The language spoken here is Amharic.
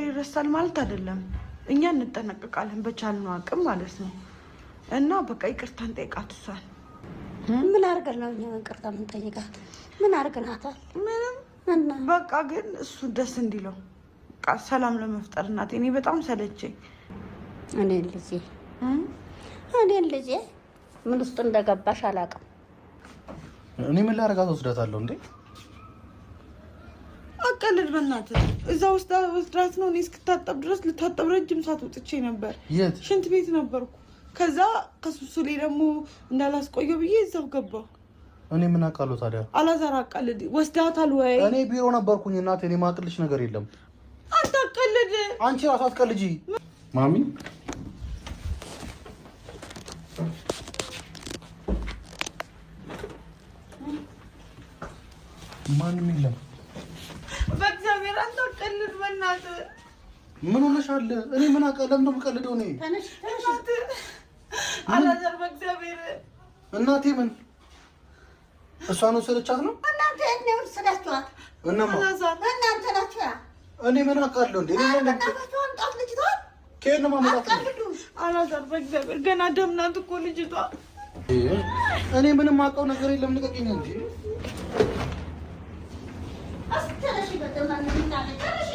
ይረሳል ማለት አይደለም። እኛ እንጠነቀቃለን በቻልነው አቅም ማለት ነው። እና በቃ ይቅርታን ጠይቃት። እሷን ምን አድርገን ነው እኛ ይቅርታ የምንጠይቃት? ምን አድርገናታል? ምንም። በቃ ግን እሱ ደስ እንዲለው በቃ ሰላም ለመፍጠር እናቴ። እኔ በጣም ሰለቸኝ። እኔን ልጄ ምን ውስጥ እንደገባሽ አላውቅም። እኔ ምን ላደርጋት ወስዳታለሁ እንዴ? አቀልድ በእናትህ። እዛ ውስጥ ወስዳት ነው። እኔ እስክታጠብ ድረስ ልታጠብ ረጅም ሰዓት ወጥቼ ነበር። የት? ሽንት ቤት ነበርኩ። ከዛ ከሱሱ ላይ ደግሞ እንዳላስቆየው ብዬ እዛው ገባሁ። እኔ ምን አውቃለሁ ታዲያ? አላዛር አቀልድ። ወስዳታል ወይ? እኔ ቢሮ ነበርኩኝ እናቴ። እኔ ማቅልሽ ነገር የለም። አታቀልድ። አንቺ ራስ አትቀልጂ ማሚ። ማንም የለም። በእግዚአብሔር አታቀልድ በእናትህ። ምን ሆነሻል? እኔ ምን አውቃለሁ? ለምን የምቀልደው እኔ? አላዛር በእግዚአብሔር። እናቴ ምን እሷን ወሰደቻት ነው? እናንተ የት ነው የወሰዳችኋት? እናማ እናንተ ናችሁ። እኔ ምን አውቃለሁ እንዴ? ከየት ነው ማመጣት? አላዛር በእግዚአብሔር ገና ደም ናት እኮ ልጅቷ። እኔ ምንም አውቀው ነገር የለም። ንቀቂኝ እንጂ አስተረሽ በደማን ምን ታለሽ?